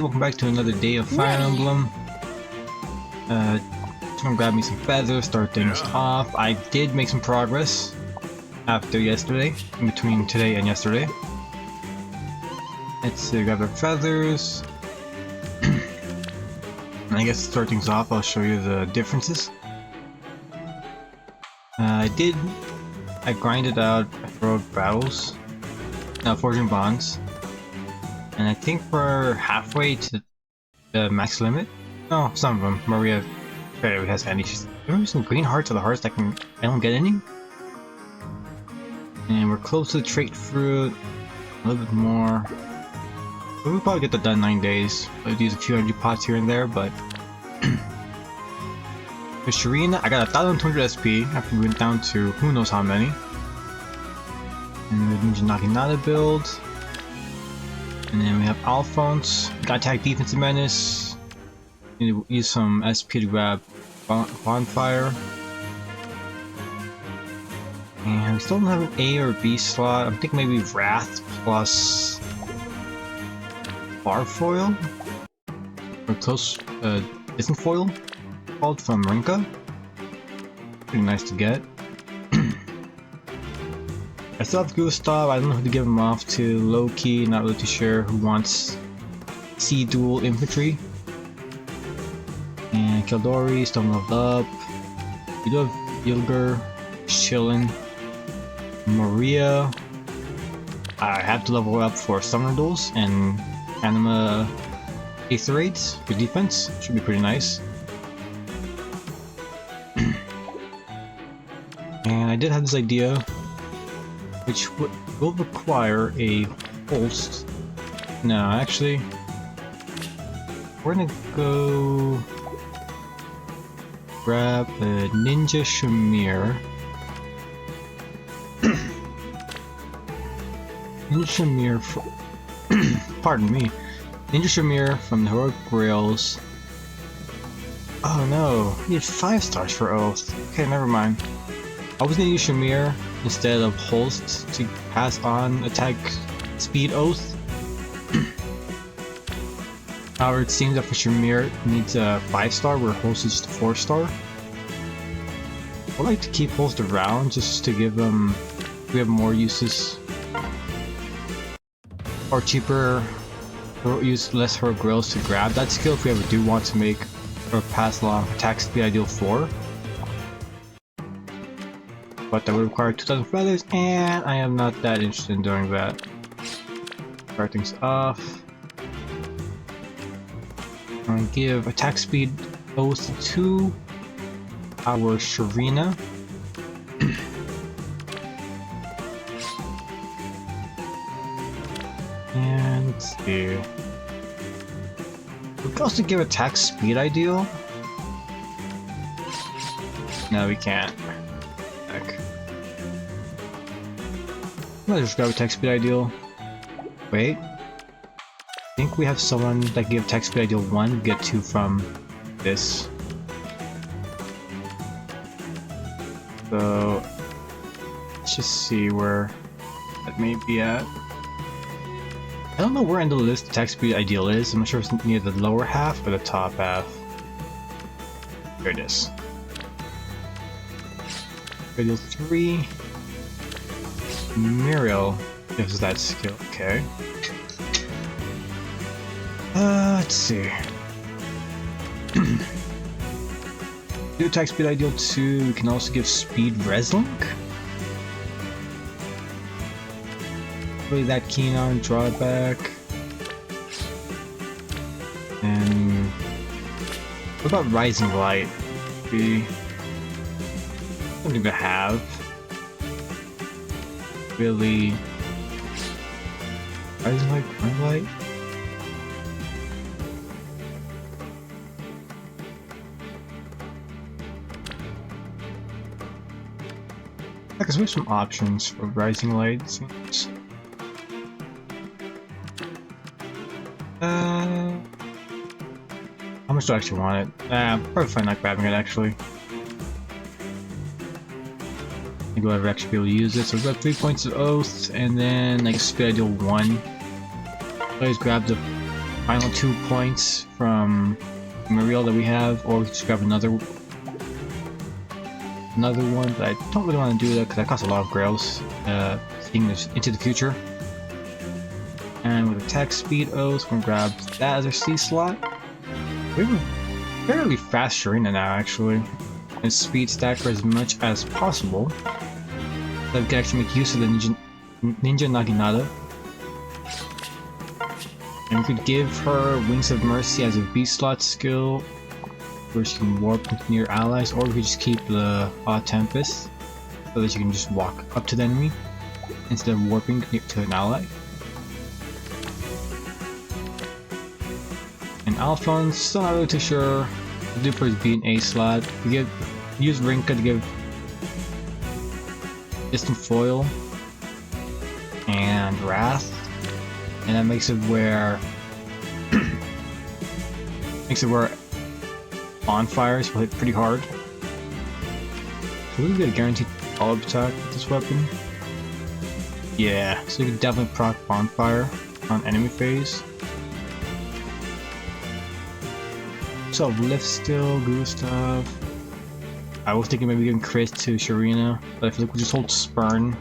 Welcome back to another day of Fire Emblem. Just gonna grab me some feathers, start things off. I did make some progress after yesterday, in between today and yesterday. Let's grab our feathers. And I guess to start things off, I'll show you the differences. I grinded out heroic battles, forging bonds. And I think we're halfway to the max limit. Oh, some of them. Maria barely has any. She's giving me some green hearts or the hearts I don't get any. And we're close to the trait fruit. A little bit more. We'll probably get that done in 9 days. I'll use a few energy pots here and there, but with Sharena, I got 1,200 SP after we went down to who knows how many. And the Ninja Naginata build. And then we have Alphonse, got attack, defense, and menace. Need to use some SP to grab bonfire. And we still don't have an A or B slot. I'm thinking maybe Wrath plus Bar Foil? Or close, Distant Foil? Called from Rinka. Pretty nice to get. I still have Gustav. I don't know who to give him off to. Low-key, not really too sure who wants C-dual infantry. And Kildori, still leveled up. We do have Yilger, chillin'. Maria. I have to level up for Summoner Duels and Anima Aetherades for defense. Should be pretty nice. And I did have this idea, which will require a holst. No, actually, we're gonna go grab a Ninja Shamir. Ninja Shamir pardon me. Ninja Shamir from the Heroic Grails. Oh no, I need 5 stars for Oath. Okay, never mind. I was gonna use Shamir instead of Holst to pass on attack speed Oath. However, it seems that for Shamir needs a 5-star where Holst is just a 4-star. I'd like to keep Holst around just to give them we have more uses. Or cheaper, or use less Heroic Grails to grab that skill if we ever do want to make or pass along attack speed ideal 4. But that would require 2,000 feathers, and I am not that interested in doing that. Start things off. I'm gonna give attack speed Oath to our Sharena. And let's see. We can also give attack speed ideal. No, we can't. Let's just grab a attack speed ideal. Wait. I think we have someone that give attack speed ideal 1, we get 2 from this. So let's just see where that may be at. I don't know where in the list attack speed ideal is. I'm not sure if it's near the lower half or the top half. Here it is. Ideal 3. Muriel gives that skill. Okay. Let's see. Do attack speed ideal 2. We can also give speed Reslink. Really that keen on drawback. And what about Rising Light? We don't even have really Rising Light, Green Light. I guess we have some options for Rising Light. Seems. How much do I actually want it? Probably fine not grabbing it actually. Maybe I'll ever actually be able to use it. So we've got 3 points of Oath, and then like speed ideal 1. I always grab the final 2 points from Muriel that we have, or we can just grab another one, but I don't really want to do that because that costs a lot of grails, seeing this into the future. And with attack speed O's, we're gonna grab that as our C slot. We have a fairly fast Sharena now, actually, and speed stack for as much as possible, so we can actually make use of the Ninja Naginata. And we could give her Wings of Mercy as a B slot skill, where she can warp near allies, or we could just keep the Tempest, so that you can just walk up to the enemy instead of warping to an ally. And Alphonse, still not really too sure. The Duper is B and A slot. We use Rinka to give Distant Foil and Wrath, and that makes it where bonfires will hit pretty hard. So we get a guaranteed follow-up attack with this weapon. Yeah, so you can definitely proc bonfire on enemy phase. So lift still, Gustav. I was thinking maybe giving crit to Sharena, but I feel like we just hold Spurn,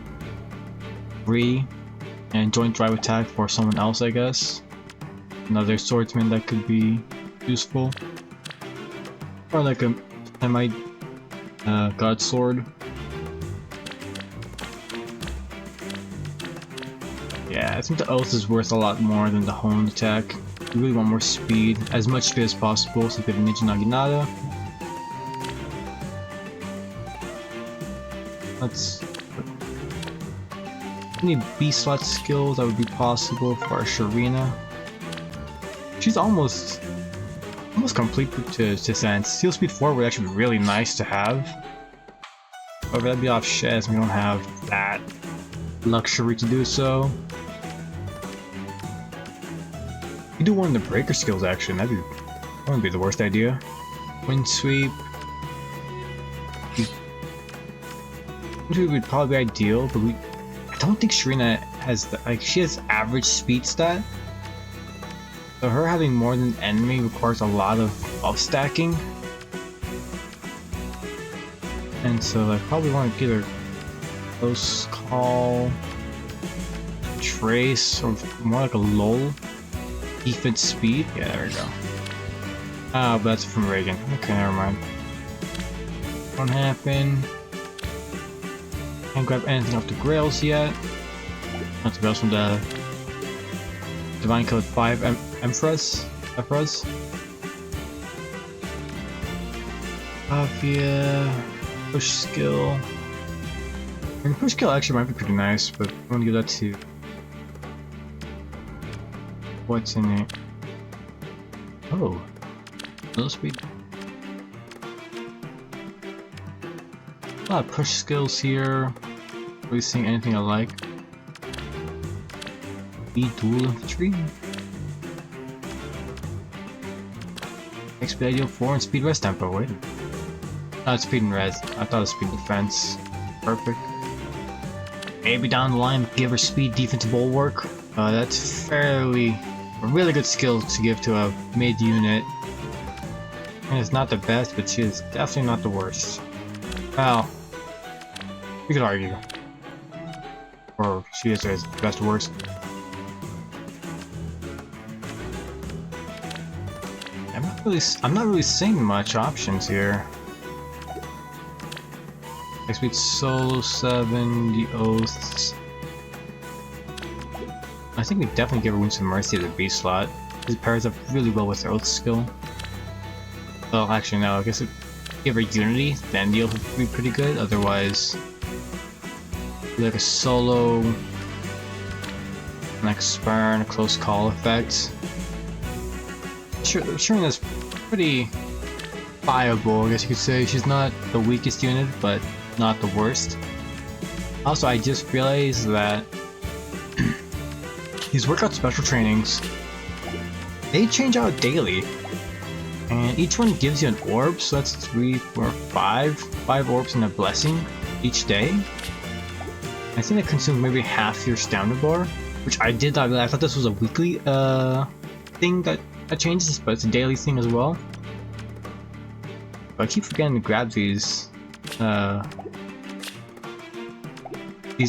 Re, and joint drive attack for someone else, I guess. Another swordsman that could be useful. Or like a God Sword. Yeah, I think the Oath is worth a lot more than the Honed attack. We really want more speed, as much speed as possible, so we have Ninja Naginata. Let's... Any B slot skills that would be possible for our Sharena. She's almost complete to sense. Steel Speed 4 would actually be really nice to have. However, that'd be off Shez, and we don't have that luxury to do so. You do one of the breaker skills actually, that wouldn't be the worst idea. Wind Sweep. Wind Sweep would probably be ideal, but I don't think Sharena has she has average speed stat. So her having more than enemy requires a lot of buff stacking. And so I probably want to get her Close Call, Trace, or more like a lull. Defense speed? Yeah, there we go. Ah, but that's from Reagan. Okay, never mind. Won't happen. Can't grab anything off the Grails yet. Not the Grails from the Divine Code 5 Empress. Avia. Push skill. I mean, push skill actually might be pretty nice, but I'm gonna give that to... What's in it? Oh, little speed. A lot of push skills here. Really seeing anything I like. Be dual infantry. Expedite ideal 4 and speed res tempo. Wait. Not speed and res. I thought it was speed defense. Perfect. Maybe down the line, give her speed defense bulwark. That's fairly. A really good skill to give to a mid unit. And it's not the best, but she is definitely not the worst. Well, you could argue. Or she is the best or worst. I'm not really seeing much options here. Next week solo 7, the Oaths. I think we definitely give her Wings of Mercy as a B slot. It pairs up really well with her Oath skill. Well, actually no, I guess if give her Unity, then the Oath would be pretty good. Otherwise, like a solo, like Spurn, a Close Call effect. Sure, that's pretty viable, I guess you could say. She's not the weakest unit, but not the worst. Also, I just realized that these workout special trainings, they change out daily, and each one gives you an orb, so that's 3, 4, 5 orbs and a blessing each day. I think it consumes maybe half your stamina bar, which I did not realize. I thought this was a weekly thing that changes, but it's a daily thing as well. But I keep forgetting to grab these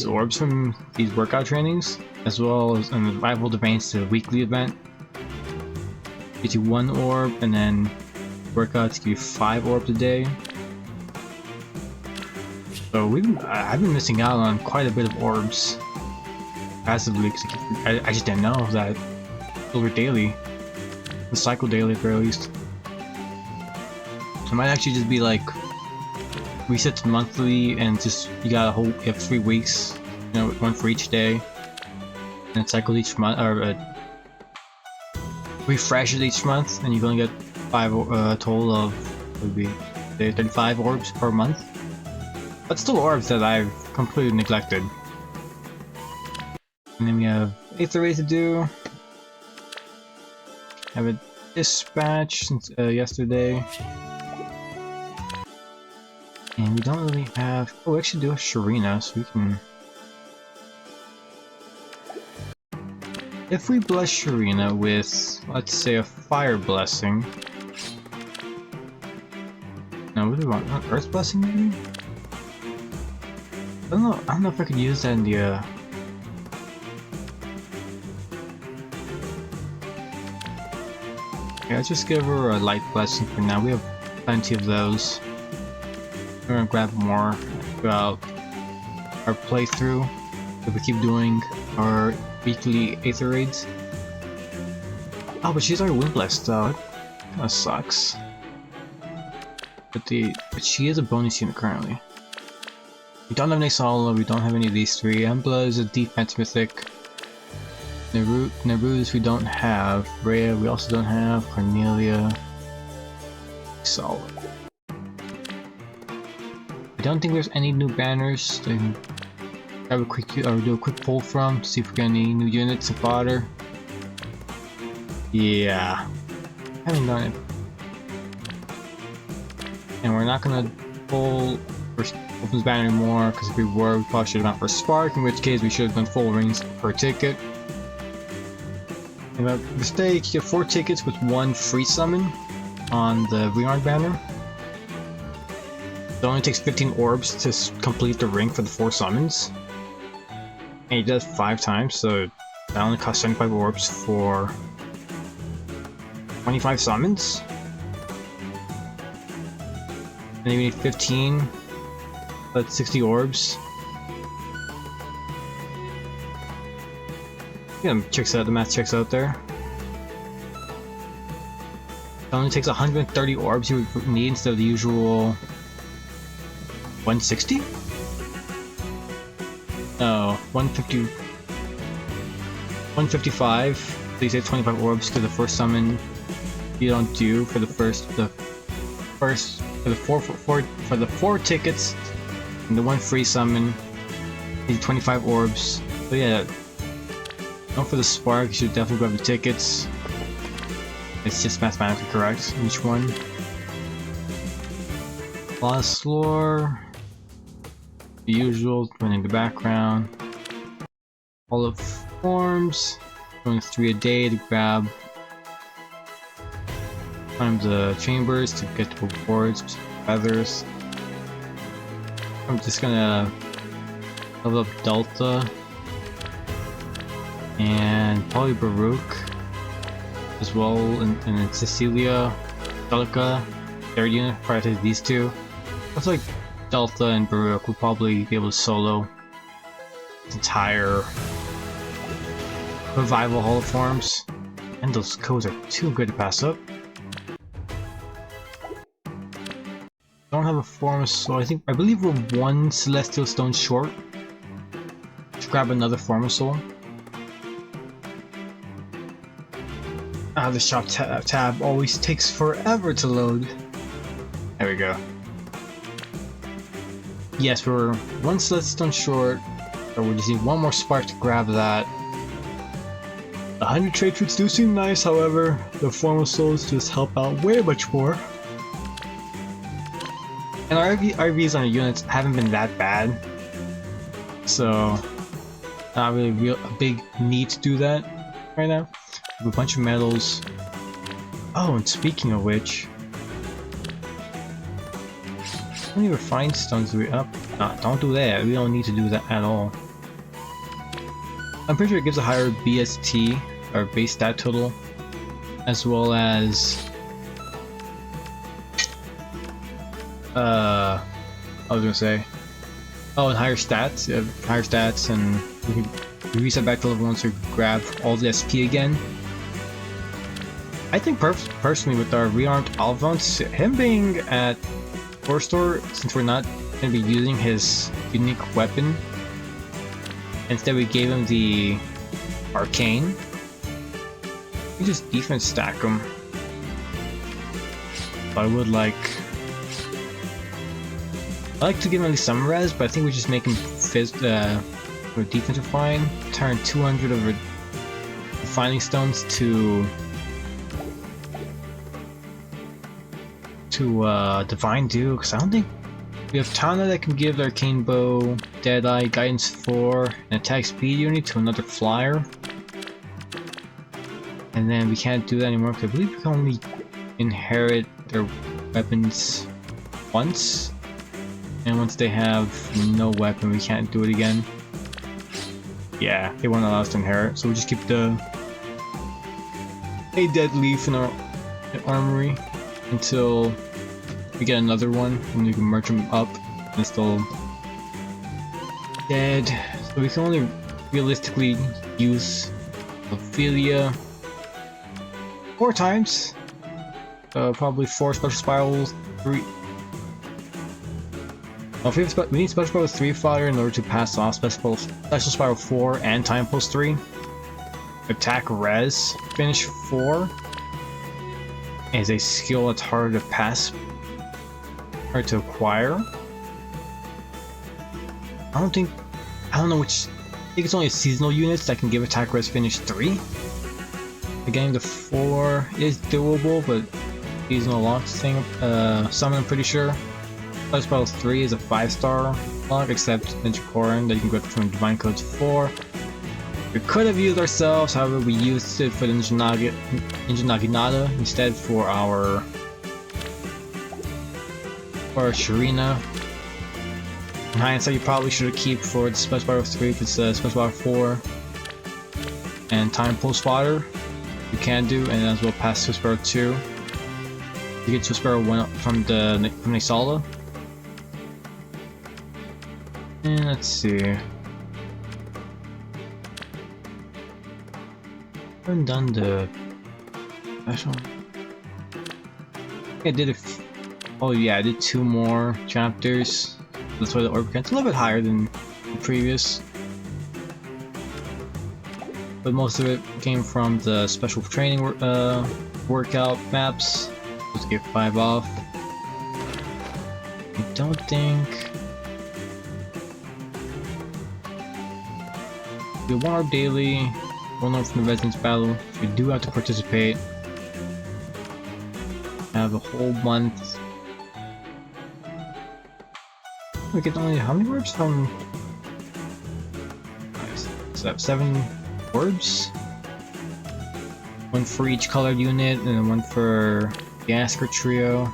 orbs from these workout trainings, as well as in the rival advance to the weekly event. Gives you 1 orb, and then workouts give you 5 orbs a day. So I've been missing out on quite a bit of orbs passively, because I just didn't know that over daily, the cycle daily at the very least. So it might actually just be like resets monthly, and just you have 3 weeks, you know, 1 for each day, and it cycles each month, or refreshes each month, and you can only get 5 total of, would be 35 orbs per month. But still orbs that I've completely neglected. And then we have Aether Raid to do. Have a dispatch since yesterday. And we don't really have... Oh, we actually do have Sharena, so we can... If we bless Sharena with, let's say, a Fire Blessing... No, what do we want? Earth Blessing, maybe? I don't know if I could use that in the, Yeah, let's just give her a Light Blessing for now. We have plenty of those. We're gonna grab more throughout our playthrough if we keep doing our weekly Aether Raids. Oh, but she's already Wind Blessed though. That kinda sucks. But she is a bonus unit currently. We don't have any solo, we don't have any of these 3. Embla is a defense mythic. Neruz we don't have. Rhea we also don't have. Cornelia. Solid. I don't think there's any new banners to grab a quick do a quick pull from, see if we get any new units and fodder. Yeah. I haven't done it. And we're not gonna pull for Opens banner anymore, because if we were, we probably should have gone for Spark, in which case we should have done full rings per ticket. And by mistake, you get 4 tickets with 1 free summon on the Rearm banner. It only takes 15 orbs to complete the ring for the 4 summons. And he does 5 times, so that only costs 75 orbs for 25 summons. And then you need 15. That's 60 orbs. Yeah, checks out, the math checks out there. It only takes 130 orbs you would need instead of the usual 160? No, 150. 155. So you save 25 orbs because the first summon you don't do for the for the 4 tickets. And the 1 free summon, need 25 orbs. So yeah, go for the Spark, you should definitely grab the tickets. It's just mathematically correct, each one. Lost Lore, the usual, running the background. All of forms, going 3 a day to grab. Climb the chambers to get the rewards, feathers. I'm just gonna level up Delta and probably Baruch as well, and Cecilia, Delica, 3rd unit, prioritize these 2. Looks like Delta and Baruch will probably be able to solo this entire Revival Holoforms, and those codes are too good to pass up. Don't have a form, so I believe we're 1 Celestial Stone short. Should grab another Form of Soul. The shop tab always takes forever to load. There we go. Yes, we're 1 Celestial Stone short, so we just need 1 more Spark to grab that. 100 trade fruits do seem nice, however, the Form of Souls just help out way much more. And our RVs on our units haven't been that bad, so not really a big need to do that right now. A bunch of medals. Oh, and speaking of which, how many refined stones do we up? Nah, don't do that. We don't need to do that at all. I'm pretty sure it gives a higher BST, or base stat total, as well as I was gonna say, oh, and higher stats, and we reset back to level 1 to grab all the SP again. I think personally with our rearmed Alphonse, him being at 4-star, since we're not going to be using his unique weapon, instead we gave him the Arcane, we just defense stack him. But I would like to give him at least some res, but I think we just make him with defense refine, turn 200 of refining stones to Divine Dew, because I don't think we have Tana that can give the Arcane Bow, Deadeye, Guidance 4, and attack speed unit to another flyer. And then we can't do that anymore because I believe we can only inherit their weapons once. And once they have no weapon, we can't do it again. Yeah, they won't allow us to inherit, so we just keep a dead leaf in our armory until we get another one, and we can merge them up and still dead. So we can only realistically use Ophelia 4 times. Probably 4 special spirals, 3. Oh, we need special spiral 3 fire in order to pass off special spiral 4 and time pulse 3. Attack res finish 4 is a skill that's harder to pass or to acquire. I don't know which. I think it's only seasonal units that can give attack res finish 3. Again, the 4 is doable, but seasonal locks thing. Summon, I'm pretty sure. Special Spiral 3 is a 5-star lock, except Ninja Korin that you can get from Divine Codes 4. We could have used ourselves, however we used it for the Ninja Naginata instead for our Sharena. In hindsight, you probably should have kept for the Special Spiral 3 if it's Special Spiral 4 and Time Pulse Fodder. You can do, and as well pass Swiss Spiral 2. You get Swiss Spiral 1 from Nisala. And let's see. I haven't done the special. I did oh yeah, I did 2 more chapters. That's why the orb count's a little bit higher than the previous. But most of it came from the special training workout maps. Let's get 5 off. I don't think we want our daily. We'll know from the Resonance battle. We do have to participate. Have a whole month. We get only how many orbs from? So that's 7 orbs. 1 for each colored unit, and then 1 for the Asker trio.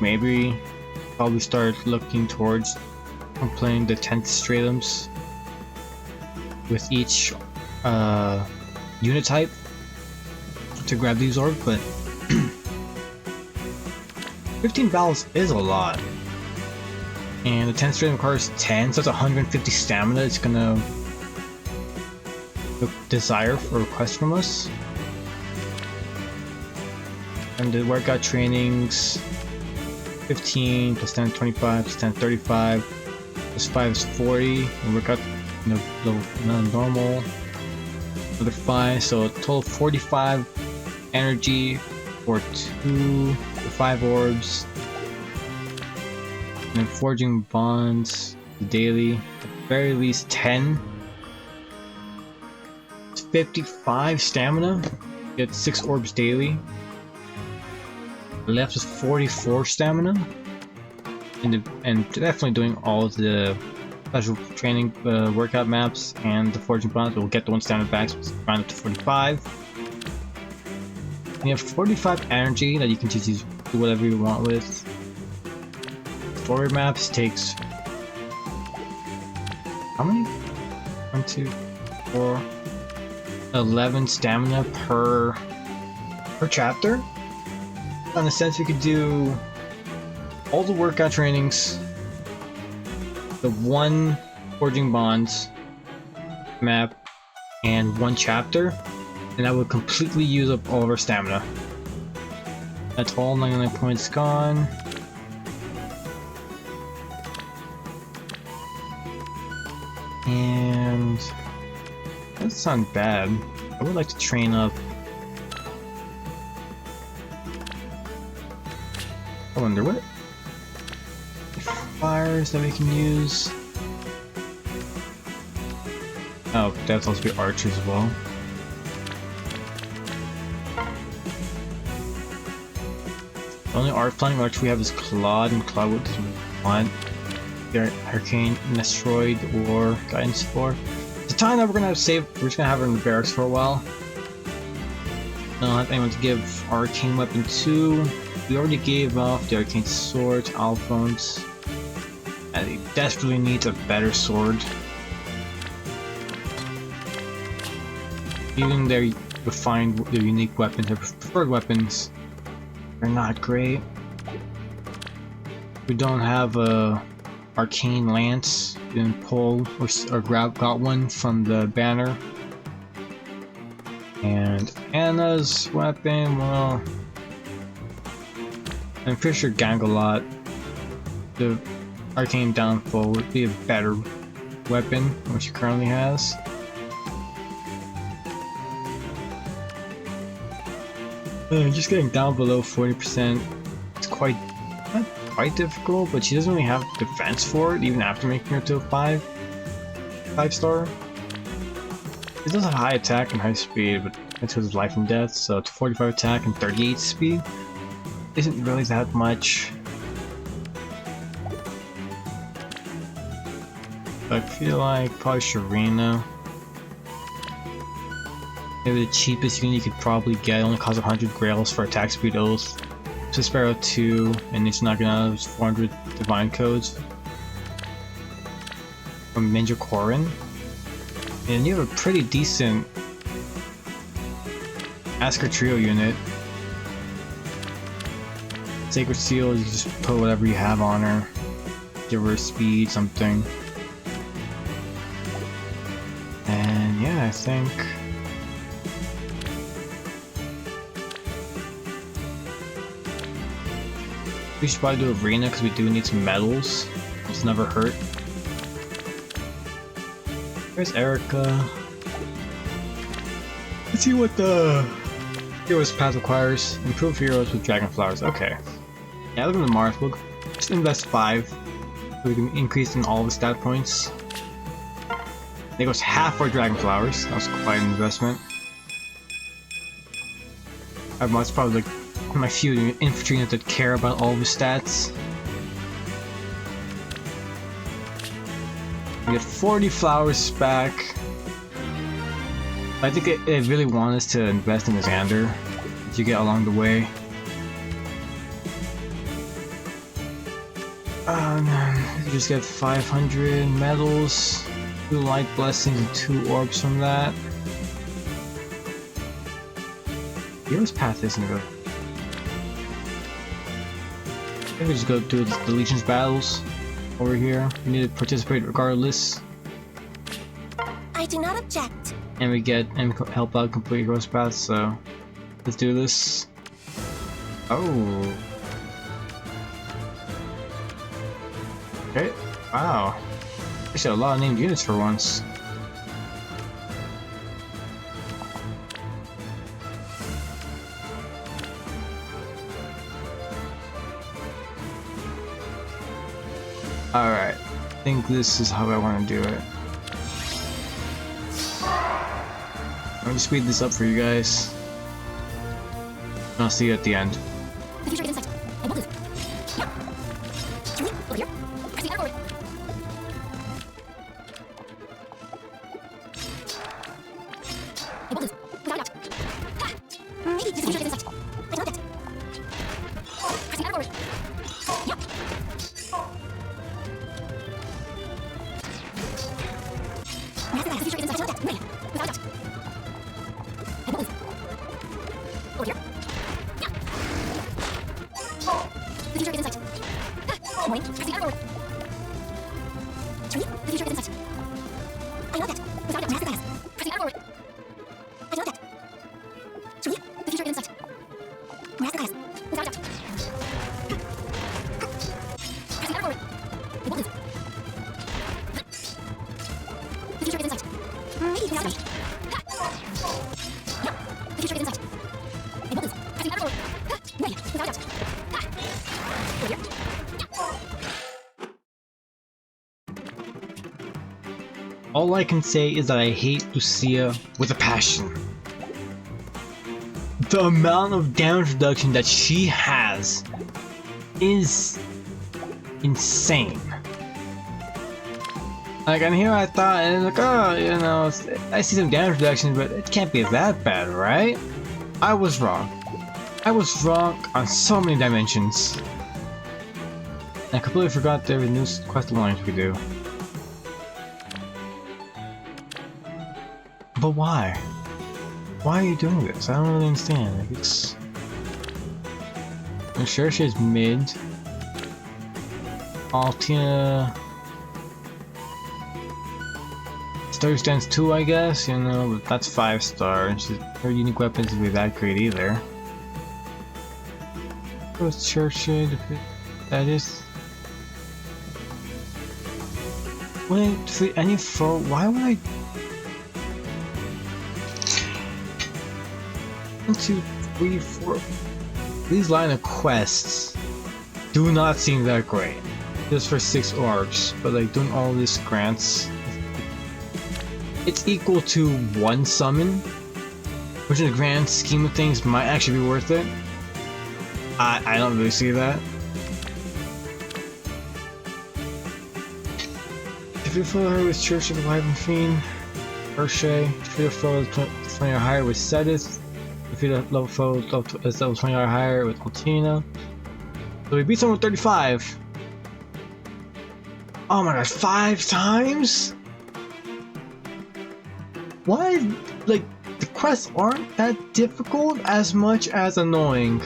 Maybe probably start looking towards playing the 10th Stratums with each unit type to grab these orbs, but 15 battles is a lot. And the 10th Stratum requires 10, so that's 150 stamina it's gonna desire or request from us. And the workout trainings 15 plus 10 25 plus 10 35 plus 5 is 40, and workout normal another 5, so a total of 45 energy for 5 orbs. And then forging bonds daily, at the very least 10. It's 55 stamina. Get 6 orbs daily. Left is 44 stamina. And definitely doing all of the special training workout maps and the forging bonds. We'll get the 1 standard back, so round up to 45. You have 45 energy that you can just use, do whatever you want with. Story maps takes how many? 1, 2, 4, 11 stamina per chapter. In a sense, we could do all the workout trainings, the 1 forging bonds map, and 1 chapter, and that would completely use up all of our stamina. That's all 99 points gone. And that doesn't sound bad. I would like to train up. I wonder what fires that we can use. Oh, that's also be archers as well. The only art flying archer we have is Claude, and Claude what does we want? Hurricane, Asteroid, or Guidance 4. The time that we're gonna save, we're just gonna have her in the barracks for a while. I don't have anyone to give Arcane Weapon 2. We already gave off the Arcane Sword to Alphonse. And he desperately needs a better sword. Even their refined, their unique weapons, their preferred weapons, are not great. We don't have a Arcane Lance. We didn't pull or got one from the banner. And Anna's weapon, well, I'm pretty sure Gangalot, the Arcane Downfall, would be a better weapon than what she currently has. Just getting down below 40%, it's quite, not quite difficult, but she doesn't really have defense for it, even after making her to a 5-star. It does have high attack and high speed, but it's because of life and death, so it's 45 attack and 38 speed. Isn't really that much. I feel like probably Sharena. Maybe the cheapest unit you could probably get, only costs 100 grails for attack speed oath. So Sparrow 2, and it's not gonna have 400 divine codes. From Ninja Korin. And you have a pretty decent Asker Trio unit. Sacred Seal, you can just put whatever you have on her. Give her speed, something. And yeah, I think we should probably do Arena because we do need some medals. It's never hurt. Where's Erica? Let's see what the Heroes path requires. Improve heroes with dragon flowers. Okay. Yeah, look at the Mars. We'll just invest 5 so we can increase in all the stat points. There goes half our dragon flowers. That was quite an investment. It's probably like my few infantry units that care about all the stats. We get 40 flowers back. I think it really wants us to invest in the Xander as you get along the way. You just get 500 medals, 2 light blessings, and 2 orbs from that. Hero's path isn't good. I think we just go do the Legion's battles over here. We need to participate regardless. I do not object. And we get and help out complete Hero's path, so let's do this. Oh. Okay. Wow. Actually, a lot of named units for once. Alright, I think this is how I want to do it. I'm going to speed this up for you guys. And I'll see you at the end. The future is in sight. I won't lose. Yeah. Julie, over here. Press the arrow forward. Over here. Yeah. The future is in sight. Warning, pressing out of orbit. Truly, the future is in sight. I know that. Without it, master bias. Pressing out of orbit. I know that. Truly, the future is in sight. Master bias. Without a doubt. Pressing out of orbit. We won't lose. The future is in sight. Maybe without a doubt. The future is in sight. We won't lose. Pressing out of orbit. Maybe without a doubt. Over here. All I can say is that I hate Lucia with a passion. The amount of damage reduction that she has is insane. Like, and here I thought, and like, oh, you know, I see some damage reduction, but it can't be that bad, right? I was wrong. I was wrong on so many dimensions. I completely forgot there were new quest lines we could do. But why? Why are you doing this? I don't really understand. Like, it's... I'm sure she's mid. Altina... Star stands 2, I guess, you know, but that's 5 star. Her unique weapons would be that great either. What's Churchill? That is... Wait, for any foe, why would I... 1, 2, 3, 4. These line of quests do not seem that great. Just for 6 orbs, but like doing all these grants, it's equal to 1 summon, which in the grand scheme of things might actually be worth it. I don't really see that. If you follow her with Church of the Wyvern Fiend, Hershey, if you follow 20 or higher with Sedith, if you level foe is level 20 or higher with Altina. So we beat someone with 35. Oh my god, 5 times? Why? Like, the quests aren't that difficult as much as annoying.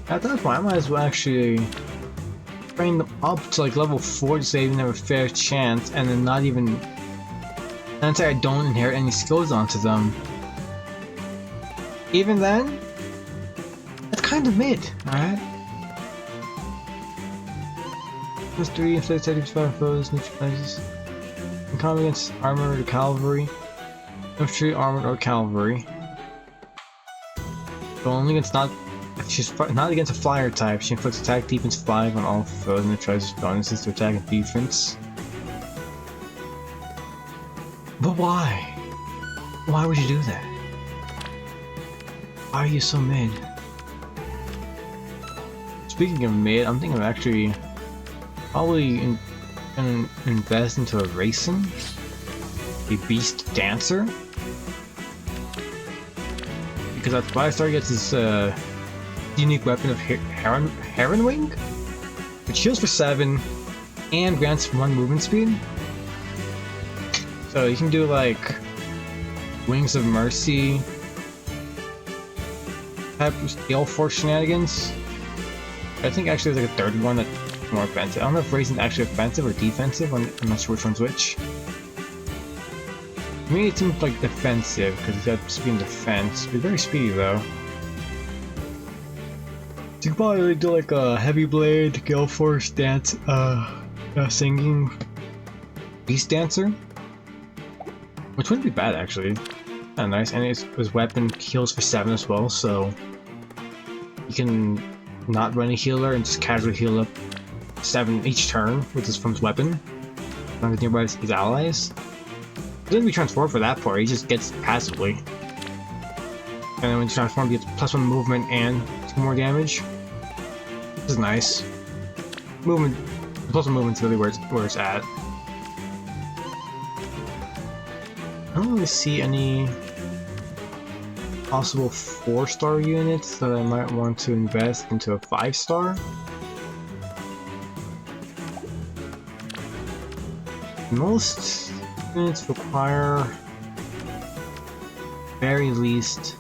At that point, I might as well actually train them up to like level 4 so they even have a fair chance, and then not even until I don't inherit any skills onto them. Even then, that's kind of mid, alright? Plus 3 inflict 30% foes, neutralizes. In combat against armored or cavalry, infantry, armored or cavalry. But only against she's not against a flyer type. She inflicts attack, defense 5 on all foes and neutralizes bonuses to attack and defense. But why? Why would you do that? Why are you so mid? Speaking of mid, I'm thinking of actually probably gonna invest into a racing, a beast dancer, because that 5-star gets this unique weapon of Heron Wing, which heals for 7 and grants 1 movement speed. So you can do like Wings of Mercy type of Gale Force shenanigans. I think actually there's like a third one that's more offensive. I don't know if racing's actually offensive or defensive. I'm not sure which one's which. To me it seems like defensive because it's got speed and defense. It's very speedy though. So you could probably do like a Heavy Blade, Gale Force, Dance, singing Beast Dancer. Which wouldn't be bad actually. Kinda nice, and his weapon heals for 7 as well, so you can not run a healer and just casually heal up 7 each turn with from his weapon. Not as nearby his allies. He doesn't be transformed for that part, he just gets passively. And then when you transform, he gets +1 movement and 2 more damage. This is nice. Movement, +1 movement's really where it's at. I don't really see any possible 4-star units that I might want to invest into a 5-star. Most units require very least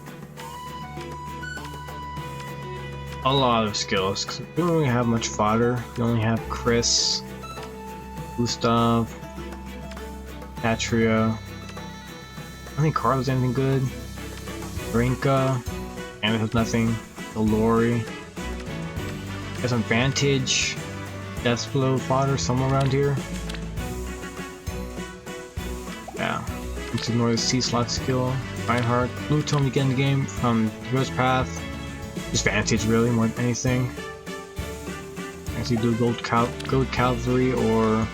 a lot of skills, because we don't really have much fodder. We only have Chris, Gustav, Patria. I don't think Carlos anything good. Brinka, and it has nothing. Lori. There's some Vantage, Deathblow fodder somewhere around here. Yeah. Let's ignore the C-slot skill. Reinhardt. Blue tone you get in the game from Heroes Path. Just Vantage really, more than anything. As you do Gold Cavalry or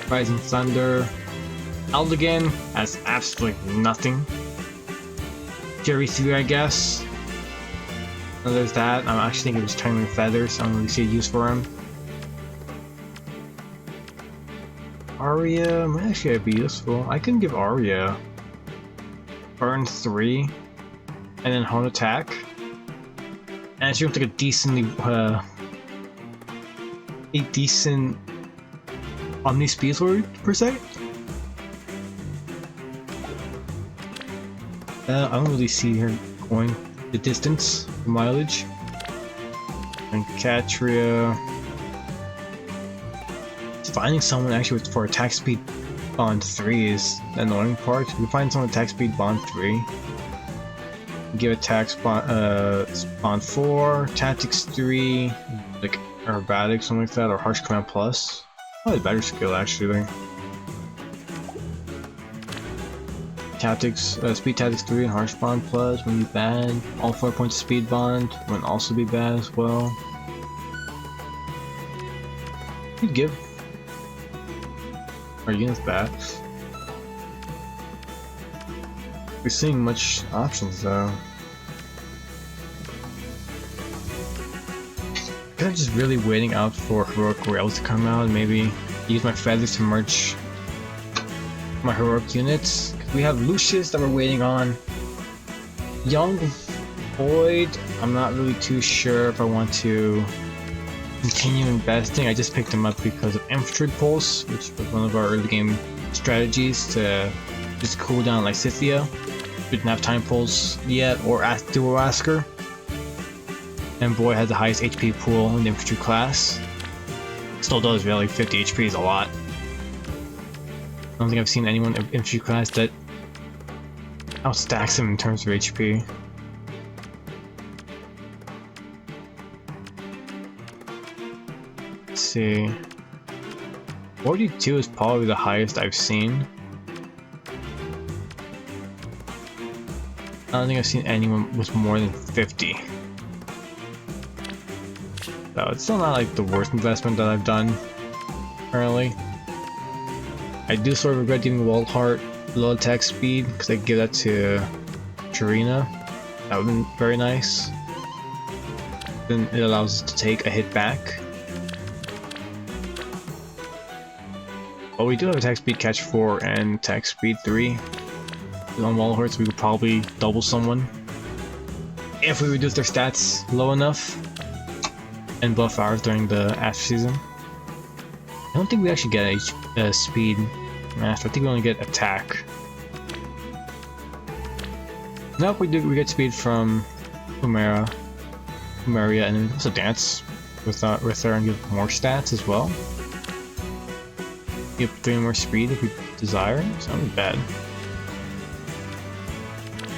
Rising Thunder. Eldigan has absolutely nothing. Jerry 3, I guess. And there's that. I'm actually thinking it was Tiny Feathers. I don't really see a use for him. Arya might actually be useful. I can give Arya Burn 3 and then Hone Attack. And she looks like a decent Omni Speed Sword per se. I don't really see her going the distance, the mileage. And Katria. Finding someone actually for attack speed bond 3 is the annoying part. If you find someone attack speed bond 3, give attack bond 4, tactics 3, like aerobatics, something like that, or harsh command plus. Probably a better skill actually. Tactics, speed tactics 3 and harsh bond plus when you bad. All 4 points of speed bond would also be bad as well. You'd give our units back. We're seeing much options though. I'm just really waiting out for heroic rails to come out and maybe use my feathers to merge my heroic units. We have Lucius that we're waiting on. Young Void, I'm not really too sure if I want to continue investing. I just picked him up because of Infantry Pulse, which was one of our early game strategies to just cool down like Scythia. We didn't have Time Pulse yet, or Duo Asker. And Void has the highest HP pool in the Infantry class. Still does really, 50 HP is a lot. I don't think I've seen anyone in Infantry class that outstacks him in terms of HP. Let's see. 42 is probably the highest I've seen. I don't think I've seen anyone with more than 50. So it's still not like the worst investment that I've done currently. I do sort of regret giving Waldheart low attack speed because I give that to Sharena. That would have been very nice. Then it allows us to take a hit back. But we do have attack speed catch 4 and attack speed 3. On Waldheart, so we could probably double someone if we reduce their stats low enough and buff ours during the after season. I don't think we actually get a speed master. I think we only get attack. Nope, we do. We get speed from Umaria, and then also dance with her and give more stats as well. Give 3 more speed if we desire. So not bad.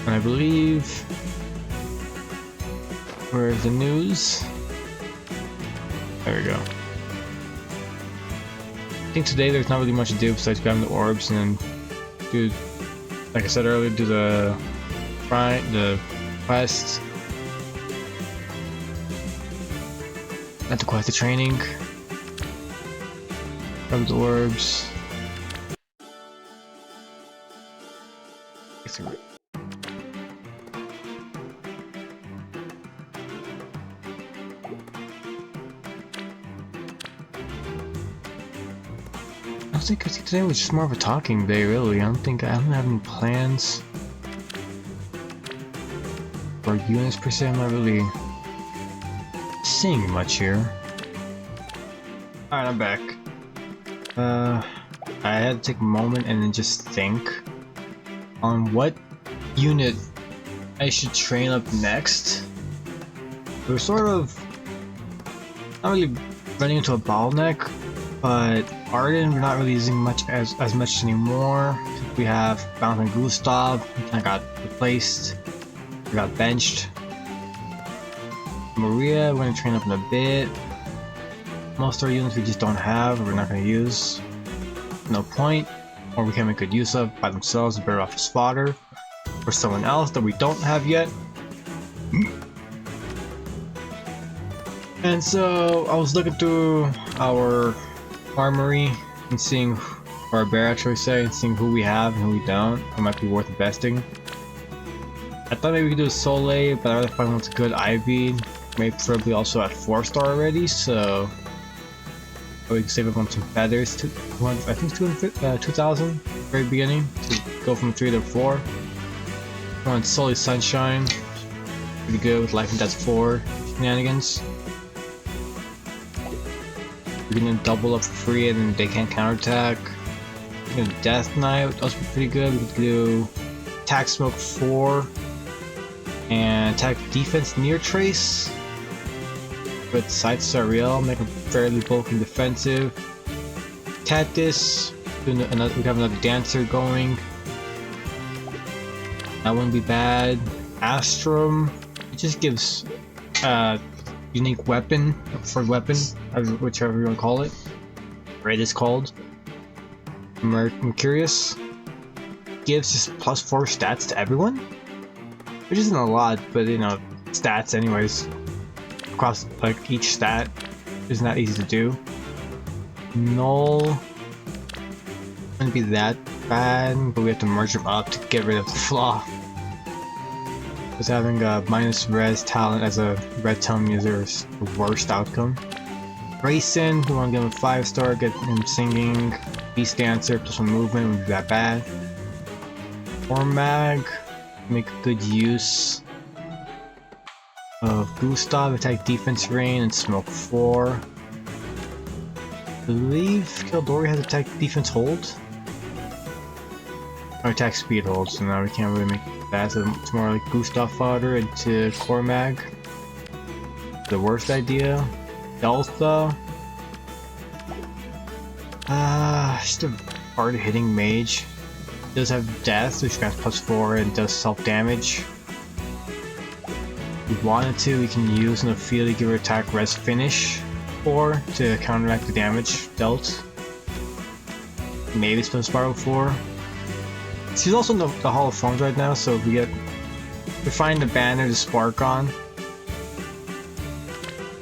And I believe where's the news? There we go. I think today there's not really much to do besides grabbing the orbs and then do, like I said earlier, do the quest. Not the quest, the training. Grab the orbs. I think today was just more of a talking day, really. I don't have any plans for units per se. I'm not really seeing much here. Alright, I'm back. I had to take a moment and then just think on what unit I should train up next. we're sort of not really running into a bottleneck, but Arden we're not really using much as much anymore. We have Bounce and Gustav, we kinda got replaced, we got benched. Maria, we're gonna train up in a bit. Most of our units we just don't have, we're not gonna use. No point, or we can make good use of by themselves, better off as fodder. Or someone else that we don't have yet. And so I was looking through our armory and seeing, or our bear actually say, and seeing who we have and who we don't. It might be worth investing. I thought maybe we could do a Soleil, but I'd rather find one's a good Ivy, maybe preferably also at 4-star already, so we can save up on some feathers. I think 2,000 very beginning to go from 3 to 4. On Soleil Sunshine, pretty good with Life and Death 4 shenanigans. We're gonna double up for free and then they can't counterattack. We're gonna Death Knight, also pretty good. We could do Attack Smoke 4 and Attack Defense Near Trace with Side Sariel, make them fairly bulky and defensive. Cactus, we have another Dancer going. That wouldn't be bad. Astrum, it just gives unique weapon, whichever you want to call it. Or it is called. Mercurius gives just +4 stats to everyone, which isn't a lot, but you know, stats anyways. Across like each stat isn't that easy to do. Null wouldn't be that bad, but we have to merge them up to get rid of the flaw. Because having a minus res talent as a red tone user is the worst outcome. Racing, we want to give him a 5-star, get him singing. Beast Dancer plus 1 movement wouldn't be that bad. Mag, make good use of Gustav, attack defense rain, and smoke 4. I believe Kildori has attack defense hold. Or attack speed hold, so now we can't really make that, so it's more like Gustav fodder into Cormag. The worst idea. Delta. Just a hard hitting mage. Does have death, which grants +4 and does self damage. If we wanted to, we can use an Ophelia, give her attack res finish 4 to counteract the damage dealt. Maybe spin Spiral 4. She's also in the Hall of Forms right now, so if we find the banner to spark on,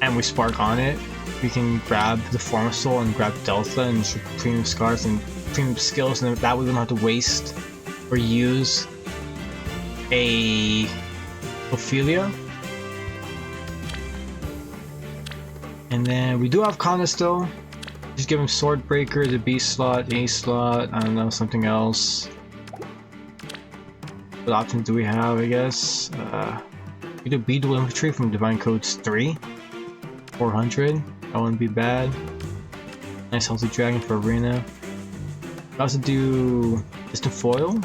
and we spark on it, we can grab the Form Soul and grab Delta and premium scars and premium skills, and that way we don't have to waste or use a Ophelia. And then we do have Kana still. Just give him Swordbreaker, the B slot, A slot, I don't know, something else. What options do we have, I guess? We do B dual infantry from Divine Codes 3. 400. That wouldn't be bad. Nice healthy dragon for arena. We also do distant foil.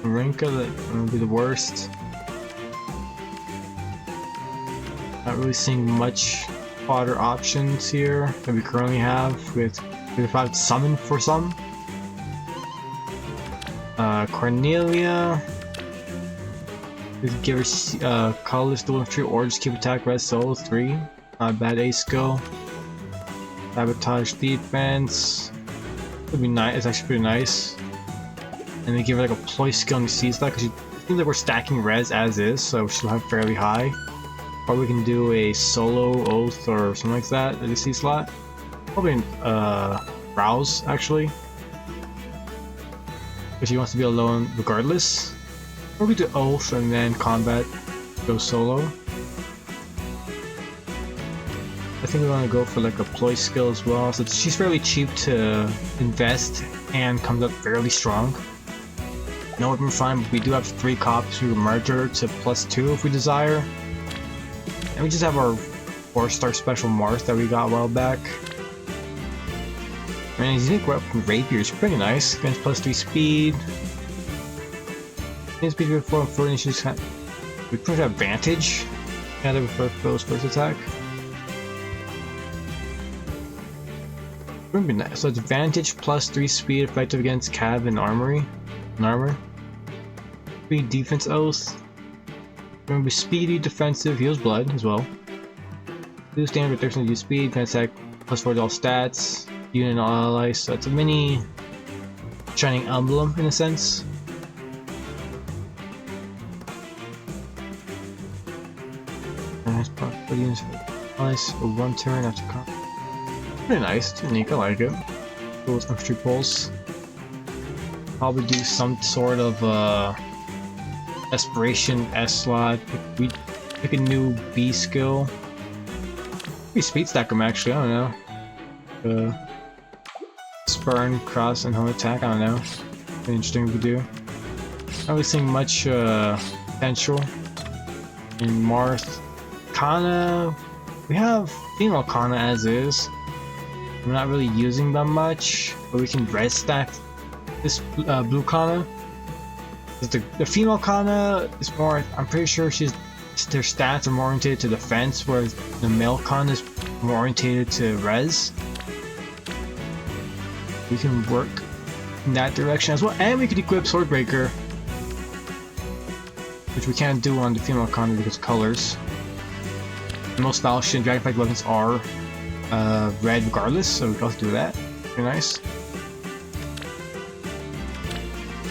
Rinka, that would be the worst. Not really seeing much fodder options here that we currently have. We have summon for some. Cornelia. Just give her colorless dual infantry or just keep attack red solo 3. Not a bad ace skill. Sabotage defense. Would be nice. It's actually pretty nice. And then give her like a ploy skill in the C slot because it seems like we're stacking res as is, so she'll have fairly high. Or we can do a solo oath or something like that at the C slot. Probably Rouse actually. Because she wants to be alone regardless. Or we do oath and then combat go solo. I think we want to go for like a ploy skill as well. So she's fairly cheap to invest and comes up fairly strong. No weapon fine, but we do have 3 copies. We can merge her to +2 if we desire. And we just have our 4-star special Mars that we got a while back. I mean, his unique weapon Rapier is pretty nice. Against +3 speed. Speed before 4 inches. We pretty much have advantage. Yeah, they prefer Phil's first attack. Wouldn't be nice. So it's advantage plus 3 speed, effective against Cav and armor. 3 defense oath. Remember, speedy, defensive, heals blood as well. 2 standard reduction to speed, can attack plus 4 to all stats, unit and all allies. So it's a mini shining emblem in a sense. Nice part for units for allies for 1 turn after combat. Pretty nice, it's unique, I like it. Cool with infantry pulls. Probably do some sort of Desperation S slot. Pick a new B skill. Maybe speed stack them actually, I don't know. Spurn, cross, and home attack, I don't know. Pretty interesting to do. Not really seeing much potential in Marth. Kana, we have female Kana as is. We're not really using them much, but we can red stack this blue Kana. The female Kana is more, I'm pretty sure their stats are more oriented to defense, whereas the male Kana is more oriented to res. We can work in that direction as well, and we could equip Swordbreaker, which we can't do on the female Kana because of colors. Most Falchion Dragonflight weapons are red regardless, so we can also do that. Very nice.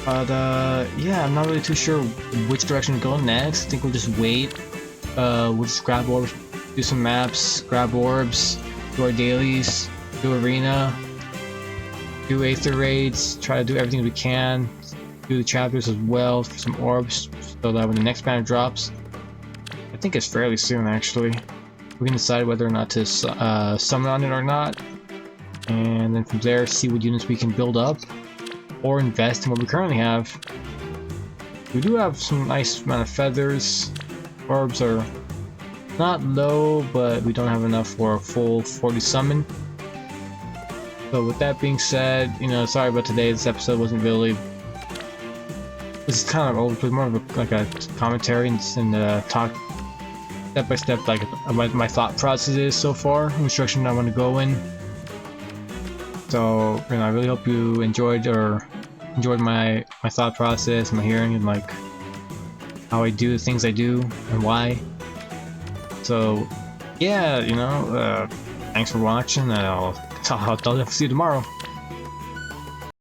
But yeah, I'm not really too sure which direction to go next. I think we'll just wait. We'll just grab orbs, do some maps, grab orbs, do our dailies, do arena, do Aether raids, try to do everything we can, do the chapters as well for some orbs, so that when the next banner drops, I think it's fairly soon actually, we can decide whether or not to summon on it or not, and then from there see what units we can build up or invest in what we currently have. We do have some nice amount of feathers. Orbs are not low, but we don't have enough for a full 40 summon. So with that being said, you know, sorry about today. This episode wasn't really. This is kind of over, more of like a commentary and talk step by step, like what my thought process is so far, which direction I want to go in. So, you know, I really hope you enjoyed my thought process, my hearing, and like how I do the things I do and why. So, yeah, you know, thanks for watching, and I'll see you tomorrow.